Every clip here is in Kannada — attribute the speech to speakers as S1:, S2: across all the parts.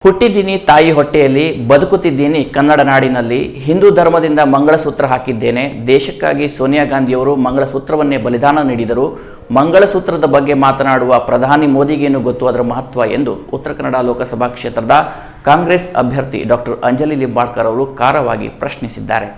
S1: ಹುಟ್ಟಿದ್ದೀನಿ ತಾಯಿ ಹೊಟ್ಟೆಯಲ್ಲಿ, ಬದುಕುತ್ತಿದ್ದೀನಿ ಕನ್ನಡ ನಾಡಿನಲ್ಲಿ. ಹಿಂದೂ ಧರ್ಮದಿಂದ ಮಂಗಳಸೂತ್ರ ಹಾಕಿದ್ದೇನೆ. ದೇಶಕ್ಕಾಗಿ ಸೋನಿಯಾ ಗಾಂಧಿಯವರು ಮಂಗಳಸೂತ್ರವನ್ನೇ ಬಲಿದಾನ ನೀಡಿದರು. ಮಂಗಳಸೂತ್ರದ ಬಗ್ಗೆ ಮಾತನಾಡುವ ಪ್ರಧಾನಿ ಮೋದಿಗೇನು ಗೊತ್ತು ಅದರ ಮಹತ್ವ ಎಂದು ಉತ್ತರ ಕನ್ನಡ ಲೋಕಸಭಾ ಕ್ಷೇತ್ರದ ಕಾಂಗ್ರೆಸ್ ಅಭ್ಯರ್ಥಿ ಡಾಕ್ಟರ್ ಅಂಜಲಿ ಲಿಂಬಾಳ್ಕರ್ ಅವರು ಖಾರವಾಗಿ ಪ್ರಶ್ನಿಸಿದ್ದಾರೆ.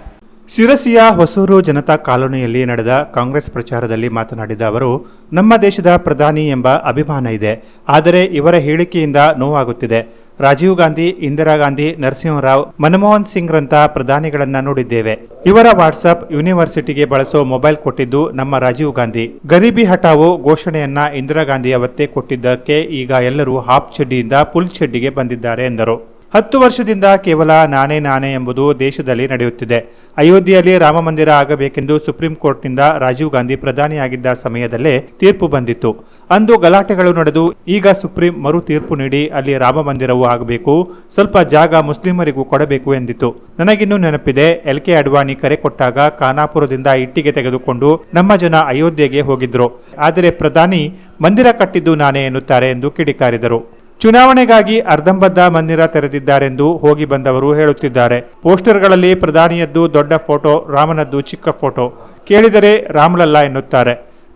S2: ಶಿರಸಿಯ ಹೊಸೂರು ಜನತಾ ಕಾಲೋನಿಯಲ್ಲಿ ನಡೆದ ಕಾಂಗ್ರೆಸ್ ಪ್ರಚಾರದಲ್ಲಿ ಮಾತನಾಡಿದ ಅವರು, ನಮ್ಮ ದೇಶದ ಪ್ರಧಾನಿ ಎಂಬ ಅಭಿಮಾನ ಇದೆ, ಆದರೆ ಇವರ ಹೇಳಿಕೆಯಿಂದ ನೋವಾಗುತ್ತಿದೆ. ರಾಜೀವ್ ಗಾಂಧಿ, ಇಂದಿರಾ ಗಾಂಧಿ, ನರಸಿಂಹರಾವ್, ಮನಮೋಹನ್ ಸಿಂಗ್ ರಂತಹ ಪ್ರಧಾನಿಗಳನ್ನ ನೋಡಿದ್ದೇವೆ. ಇವರ ವಾಟ್ಸ್ಆಪ್ ಯೂನಿವರ್ಸಿಟಿಗೆ ಬಳಸೋ ಮೊಬೈಲ್ ಕೊಟ್ಟಿದ್ದು ನಮ್ಮ ರಾಜೀವ್ ಗಾಂಧಿ. ಗರೀಬಿ ಹಠಾವೋ ಘೋಷಣೆಯನ್ನ ಇಂದಿರಾ ಗಾಂಧಿ ಅವತ್ತೇ ಕೊಟ್ಟಿದ್ದಕ್ಕೆ ಈಗ ಎಲ್ಲರೂ ಹಾಫ್ ಚಡ್ಡಿಯಿಂದ ಫುಲ್ ಚಡ್ಡಿಗೆ ಬಂದಿದ್ದಾರೆ ಎಂದರು. 10 ವರ್ಷದಿಂದ ಕೇವಲ ನಾನೇ ಎಂಬುದು ದೇಶದಲ್ಲಿ ನಡೆಯುತ್ತಿದೆ. ಅಯೋಧ್ಯೆಯಲ್ಲಿ ರಾಮ ಮಂದಿರ ಆಗಬೇಕೆಂದು ಸುಪ್ರೀಂ ಕೋರ್ಟ್ನಿಂದ ರಾಜೀವ್ ಗಾಂಧಿ ಪ್ರಧಾನಿಯಾಗಿದ್ದ ಸಮಯದಲ್ಲೇ ತೀರ್ಪು ಬಂದಿತ್ತು. ಅಂದು ಗಲಾಟೆಗಳು ನಡೆದು ಈಗ ಸುಪ್ರೀಂ ಮರು ತೀರ್ಪು ನೀಡಿ ಅಲ್ಲಿ ರಾಮ ಮಂದಿರವೂ ಆಗಬೇಕು, ಸ್ವಲ್ಪ ಜಾಗ ಮುಸ್ಲಿಮರಿಗೂ ಕೊಡಬೇಕು ಎಂದಿತ್ತು. ನನಗಿನ್ನೂ ನೆನಪಿದೆ, LK ಅಡ್ವಾಣಿ ಕರೆ ಕೊಟ್ಟಾಗ ಖಾನಾಪುರದಿಂದ ಇಟ್ಟಿಗೆ ತೆಗೆದುಕೊಂಡು ನಮ್ಮ ಜನ ಅಯೋಧ್ಯೆಗೆ ಹೋಗಿದ್ರು. ಆದರೆ ಪ್ರಧಾನಿ ಮಂದಿರ ಕಟ್ಟಿದ್ದು ನಾನೇ ಎನ್ನುತ್ತಾರೆ ಎಂದು ಕಿಡಿಕಾರಿದರು. ಚುನಾವಣೆಗಾಗಿ ಅರ್ಧಂಬರ್ಧ ಮಂದಿರ ತೆರೆದಿದ್ದಾರೆಂದು ಹೋಗಿ ಬಂದವರು ಹೇಳುತ್ತಿದ್ದಾರೆ. ಪೋಸ್ಟರ್ಗಳಲ್ಲಿ ಪ್ರಧಾನಿಯದ್ದು ದೊಡ್ಡ ಫೋಟೋ, ರಾಮನದ್ದು ಚಿಕ್ಕ ಫೋಟೋ. ಕೇಳಿದರೆ ರಾಮಲಲ್ಲ ಎನ್ನುತ್ತಾರೆ.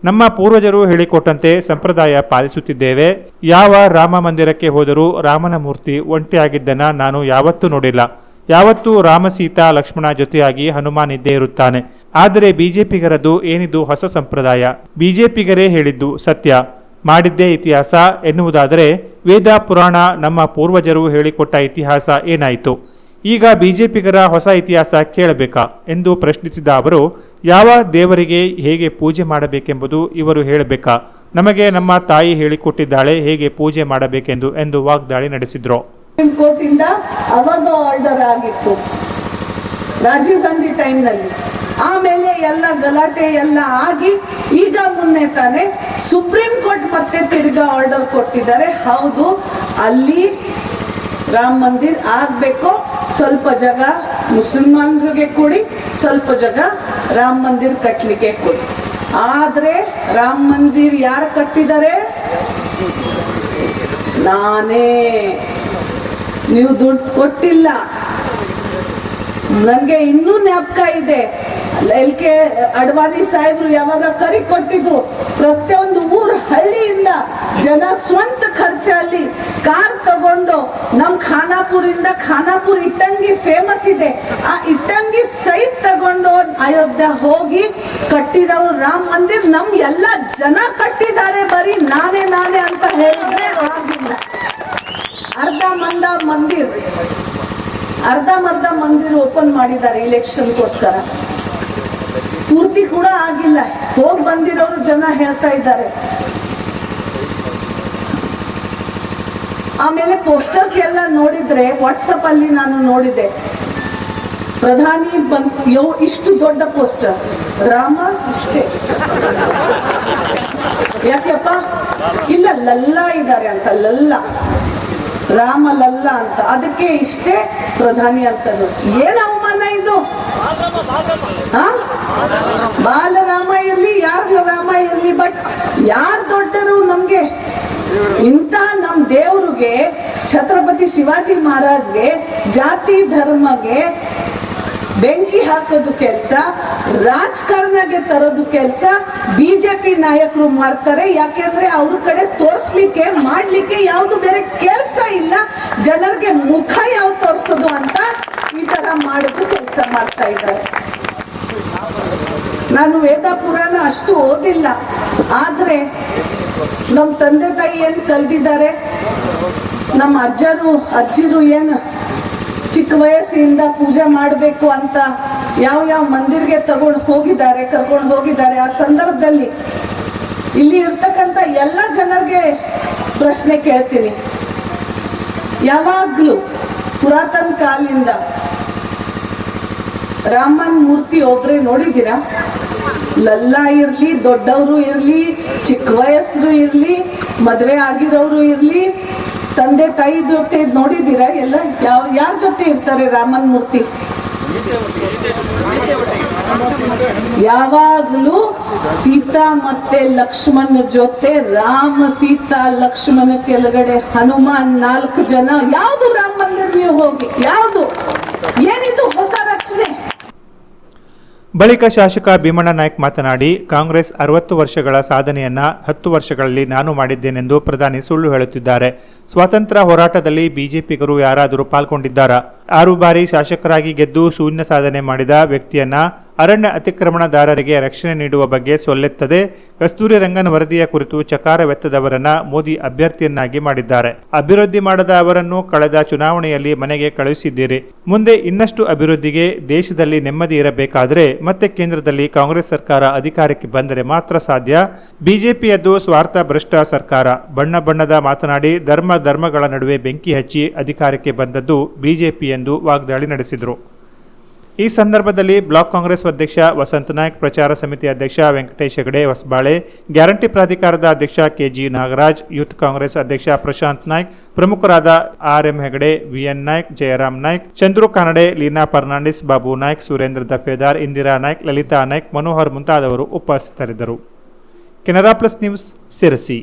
S2: ನಮ್ಮ ಪೂರ್ವಜರು ಹೇಳಿಕೊಟ್ಟಂತೆ ಸಂಪ್ರದಾಯ ಪಾಲಿಸುತ್ತಿದ್ದೇವೆ. ಯಾವ ರಾಮ ಮಂದಿರಕ್ಕೆ ಹೋದರೂ ರಾಮನ ಮೂರ್ತಿ ಒಂಟಿಯಾಗಿದ್ದನ್ನ ನಾನು ಯಾವತ್ತೂ ನೋಡಿಲ್ಲ. ಯಾವತ್ತೂ ರಾಮ, ಸೀತಾ, ಲಕ್ಷ್ಮಣ ಜೊತೆಯಾಗಿ ಹನುಮಾನ್ ಇದ್ದೇ ಇರುತ್ತಾನೆ. ಆದರೆ ಬಿಜೆಪಿಗರದು ಏನಿದು ಹೊಸ ಸಂಪ್ರದಾಯ? ಬಿಜೆಪಿಗರೇ ಹೇಳಿದ್ದು ಸತ್ಯ, ಮಾಡಿದ್ದೇ ಇತಿಹಾಸ ಎನ್ನುವುದಾದರೆ ವೇದ ಪುರಾಣ ನಮ್ಮ ಪೂರ್ವಜರು ಹೇಳಿಕೊಟ್ಟ ಇತಿಹಾಸ ಏನಾಯಿತು? ಈಗ ಬಿಜೆಪಿಗರ ಹೊಸ ಇತಿಹಾಸ ಕೇಳಬೇಕಾ ಎಂದು ಪ್ರಶ್ನಿಸಿದ ಅವರು, ಯಾವ ದೇವರಿಗೆ ಹೇಗೆ ಪೂಜೆ ಮಾಡಬೇಕೆಂಬುದು ಇವರು ಹೇಳಬೇಕಾ? ನಮಗೆ ನಮ್ಮ ತಾಯಿ ಹೇಳಿಕೊಟ್ಟಿದ್ದಾಳೆ ಹೇಗೆ ಪೂಜೆ ಮಾಡಬೇಕೆಂದು ಎಂದು ವಾಗ್ದಾಳಿ ನಡೆಸಿದ್ರು.
S3: ಕೋರ್ಟಿಂದ ಅವಾಗ ಆರ್ಡರ್ ಆಗಿತ್ತು ರಾಜೀವ್ ಗಾಂಧಿ ಟೈಮ್ನಲ್ಲಿ. ಆಮೇಲೆ ಎಲ್ಲ ಗಲಾಟೆ ಎಲ್ಲ ಆಗಿ ಈಗ ಮೊನ್ನೆ ತಾನೆ ಸುಪ್ರೀಂ ಕೋರ್ಟ್ ಮತ್ತೆ ತಿರ್ಗಾ ಆರ್ಡರ್ ಕೊಟ್ಟಿದ್ದಾರೆ. ಹೌದು, ಅಲ್ಲಿ ರಾಮ ಮಂದಿರ್ ಆಗ್ಬೇಕು, ಸ್ವಲ್ಪ ಜಾಗ ಮುಸಲ್ಮಾನರಿಗೆ ಕೊಡಿ, ಸ್ವಲ್ಪ ಜಾಗ ರಾಮ ಮಂದಿರ್ ಕಟ್ಟಲಿಕ್ಕೆ ಕೊಡಿ. ಆದ್ರೆ ರಾಮ ಮಂದಿರ್ ಯಾರು ಕಟ್ಟಿದ್ದಾರೆ? ನಾನೇ. ನೀವು ದುಡ್ಡು ಕೊಟ್ಟಿಲ್ಲ. ನನಗೆ ಇನ್ನೂ ಜ್ಞಾಪಕ ಇದೆ, LK ಅಡ್ವಾಣಿ ಸಾಹೇಬ್ರು ಯಾವಾಗ ಕರಿ ಕೊಟ್ಟಿದ್ರು, ಪ್ರತಿಯೊಂದು ಊರು ಹಳ್ಳಿಯಿಂದ ಜನ ಸ್ವಂತ ಖರ್ಚಲ್ಲಿ ಕಾರ್ ತಗೊಂಡು ನಮ್ ಖಾನಾಪುರ್ ಇಟ್ಟಂಗಿ ಫೇಮಸ್ ಇದೆ, ಆ ಇಟ್ಟಂಗಿ ಸಹಿತ ತಗೊಂಡು ಅಯೋಧ್ಯ ಹೋಗಿ ಕಟ್ಟಿದವರು ರಾಮ ಮಂದಿರ್ ನಮ್ ಎಲ್ಲ ಜನ ಕಟ್ಟಿದ್ದಾರೆ. ಬರೀ ನಾನೇ ಅಂತ ಹೇಳಿದ್ರೆ ಆಗಿಲ್ಲ. ಅರ್ಧಮರ್ಧ ಮಂದಿರ ಓಪನ್ ಮಾಡಿದ್ದಾರೆ ಇಲೆಕ್ಷನ್ಗೋಸ್ಕರ, ಪೂರ್ತಿ ಕೂಡ ಆಗಿಲ್ಲ. ಹೋಗಿ ಬಂದಿರೋರು ಜನ ಹೇಳ್ತಾ ಇದ್ದಾರೆ. ಆಮೇಲೆ ಪೋಸ್ಟರ್ಸ್ ಎಲ್ಲ ನೋಡಿದ್ರೆ ವಾಟ್ಸಪ್ ಅಲ್ಲಿ ನಾನು ನೋಡಿದೆ, ಪ್ರಧಾನಿ ಇಷ್ಟು ದೊಡ್ಡ ಪೋಸ್ಟರ್, ರಾಮ ಇಷ್ಟೇ. ಯಾಕೆಪ್ಪ? ಇಲ್ಲ, ಲಲ್ಲ ಇದ್ದಾರೆ ಅಂತ, ಲಲ್ಲ ರಾಮ ಲಲ್ಲ ಅಂತ, ಅದಕ್ಕೆ ಇಷ್ಟೇ ಪ್ರಧಾನಿ ಅಂತ. ಏನ್ ಅವಮಾನ ಇದು? ಬಾಲರಾಮ ಇರ್ಲಿ, ಯಾರ ರಾಮ ಇರ್ಲಿ, ಬಟ್ ಯಾರು ದೊಡ್ಡರು ನಮ್ಗೆ? ಇಂಥ ನಮ್ ದೇವ್ರಿಗೆ, ಛತ್ರಪತಿ ಶಿವಾಜಿ ಮಹಾರಾಜ್ಗೆ, ಜಾತಿ ಧರ್ಮಗೆ ಬೆಂಕಿ ಹಾಕೋದು ಕೆಲಸ, ರಾಜಕಾರಣಕ್ಕೆ ತರೋದು ಕೆಲಸ ಬಿಜೆಪಿ ನಾಯಕರು ಮಾಡ್ತಾರೆ. ಯಾಕೆಂದ್ರೆ ಅವ್ರ ಕಡೆ ತೋರ್ಸ್ಲಿಕ್ಕೆ ಮಾಡ್ಲಿಕ್ಕೆ ಯಾವ್ದು ಬೇರೆ ಕೆಲಸ ಇಲ್ಲ. ಜನರಿಗೆ ಮುಖ ಯಾವ ತೋರ್ಸೋದು ಅಂತ ಈ ತರ ಮಾಡೋದು ಕೆಲಸ ಮಾಡ್ತಾ ಇದ್ದಾರೆ. ನಾನು ವೇದ ಪುರಾಣ ಅಷ್ಟು ಓದಿಲ್ಲ, ಆದ್ರೆ ನಮ್ಮ ತಂದೆ ತಾಯಿ ಏನ್ ಕಲ್ತಿದ್ದಾರೆ, ನಮ್ಮ ಅಜ್ಜಿರು ಏನು ಚಿಕ್ಕ ವಯಸ್ಸಿಂದ ಪೂಜೆ ಮಾಡಬೇಕು ಅಂತ ಯಾವ ಮಂದಿರ್ಗೆ ಕರ್ಕೊಂಡು ಹೋಗಿದ್ದಾರೆ. ಆ ಸಂದರ್ಭದಲ್ಲಿ ಇಲ್ಲಿ ಇರ್ತಕ್ಕಂಥ ಎಲ್ಲ ಜನರಿಗೆ ಪ್ರಶ್ನೆ ಕೇಳ್ತೀನಿ. ಯಾವಾಗ್ಲೂ ಪುರಾತನ ಕಾಲದಿಂದ ರಾಮನ್ ಮೂರ್ತಿ ಒಬ್ರೆ ನೋಡಿದ್ದೀರಾ? ಲಲ್ಲ ಇರ್ಲಿ, ದೊಡ್ಡವರು ಇರ್ಲಿ, ಚಿಕ್ಕ ವಯಸ್ಸರು ಇರ್ಲಿ, ಮದ್ವೆ ಆಗಿರೋರು ಇರ್ಲಿ, ತಂದೆ ತಾಯಿ ಜೊತೆ ನೋಡಿದ್ದೀರಾ? ಎಲ್ಲ ಯಾರ ಜೊತೆ ಇರ್ತಾರೆ ರಾಮನ್ ಮೂರ್ತಿ? ಯಾವಾಗಲೂ ಸೀತಾ ಮತ್ತೆ ಲಕ್ಷ್ಮಣ ಜೊತೆ, ರಾಮ ಸೀತಾ ಲಕ್ಷ್ಮಣ ಕೆಳಗಡೆ ಹನುಮಾನ್ 4 ಜನ. ಯಾವುದು ರಾಮ ಮಂದಿರ ನೀವು ಹೋಗಿ, ಯಾವುದು ಏನಿದು ಹೊಸ ರಚನೆ?
S2: ಬಳಿಕ ಶಾಸಕ ಭೀಮಣ್ಣ ನಾಯ್ಕ್ ಮಾತನಾಡಿ, ಕಾಂಗ್ರೆಸ್ 60 ವರ್ಷಗಳ ಸಾಧನೆಯನ್ನ 10 ವರ್ಷಗಳಲ್ಲಿ ನಾನು ಮಾಡಿದ್ದೇನೆಂದು ಪ್ರಧಾನಿ ಸುಳ್ಳು ಹೇಳುತ್ತಿದ್ದಾರೆ. ಸ್ವಾತಂತ್ರ್ಯ ಹೋರಾಟದಲ್ಲಿ ಬಿಜೆಪಿಗರು ಯಾರಾದರೂ ಪಾಲ್ಗೊಂಡಿದ್ದಾರಾ? 6 ಬಾರಿ ಶಾಸಕರಾಗಿ ಗೆದ್ದು ಶೂನ್ಯ ಸಾಧನೆ ಮಾಡಿದ ವ್ಯಕ್ತಿಯನ್ನ ಅರಣ್ಯ ಅತಿಕ್ರಮಣದಾರರಿಗೆ ರಕ್ಷಣೆ ನೀಡುವ ಬಗ್ಗೆ ಸೊಲ್ಲೆತ್ತದೆ. ಕಸ್ತೂರಿ ರಂಗನ್ ವರದಿಯ ಕುರಿತು ಚಕಾರವೆತ್ತದವರನ್ನ ಮೋದಿ ಅಭ್ಯರ್ಥಿಯನ್ನಾಗಿ ಮಾಡಿದ್ದಾರೆ. ಅಭಿವೃದ್ಧಿ ಮಾಡದ ಅವರನ್ನು ಕಳೆದ ಚುನಾವಣೆಯಲ್ಲಿ ಮನೆಗೆ ಕಳುಹಿಸಿದ್ದೀರಿ. ಮುಂದೆ ಇನ್ನಷ್ಟು ಅಭಿವೃದ್ಧಿಗೆ ದೇಶದಲ್ಲಿ ನೆಮ್ಮದಿ ಇರಬೇಕಾದರೆ ಮತ್ತೆ ಕೇಂದ್ರದಲ್ಲಿ ಕಾಂಗ್ರೆಸ್ ಸರ್ಕಾರ ಅಧಿಕಾರಕ್ಕೆ ಬಂದರೆ ಮಾತ್ರ ಸಾಧ್ಯ. ಬಿಜೆಪಿಯದ್ದು ಸ್ವಾರ್ಥ ಭ್ರಷ್ಟ ಸರ್ಕಾರ. ಬಣ್ಣ ಬಣ್ಣದ ಮಾತನಾಡಿ ಧರ್ಮಗಳ ನಡುವೆ ಬೆಂಕಿ ಹಚ್ಚಿ ಅಧಿಕಾರಕ್ಕೆ ಬಂದದ್ದು ಬಿಜೆಪಿ ಎಂದು ವಾಗ್ದಾಳಿ ನಡೆಸಿದರು. ಈ ಸಂದರ್ಭದಲ್ಲಿ ಬ್ಲಾಕ್ ಕಾಂಗ್ರೆಸ್ ಅಧ್ಯಕ್ಷ ವಸಂತ ನಾಯ್ಕ್, ಪ್ರಚಾರ ಸಮಿತಿ ಅಧ್ಯಕ್ಷ ವೆಂಕಟೇಶ್ ಹೆಗಡೆ ಹೊಸಬಾಳೆ, ಗ್ಯಾರಂಟಿ ಪ್ರಾಧಿಕಾರದ ಅಧ್ಯಕ್ಷ ಕೆಜಿ ನಾಗರಾಜ್, ಯೂತ್ ಕಾಂಗ್ರೆಸ್ ಅಧ್ಯಕ್ಷ ಪ್ರಶಾಂತ್ ನಾಯ್ಕ್, ಪ್ರಮುಖರಾದ ಆರ್ಎಂ ಹೆಗಡೆ, ವಿಎನ್ ನಾಯ್ಕ್, ಜಯರಾಮ್ ನಾಯ್ಕ್, ಚಂದ್ರು ಕಾನಡೆ, ಲೀನಾ ಫರ್ನಾಂಡಿಸ್, ಬಾಬು ನಾಯ್ಕ್, ಸುರೇಂದ್ರ ದಫೇದಾರ್, ಇಂದಿರಾ ನಾಯ್ಕ್, ಲಲಿತಾ ನಾಯ್ಕ್, ಮನೋಹರ್ ಮುಂತಾದವರು ಉಪಸ್ಥಿತರಿದ್ದರು. Canara plus news, Sirsi.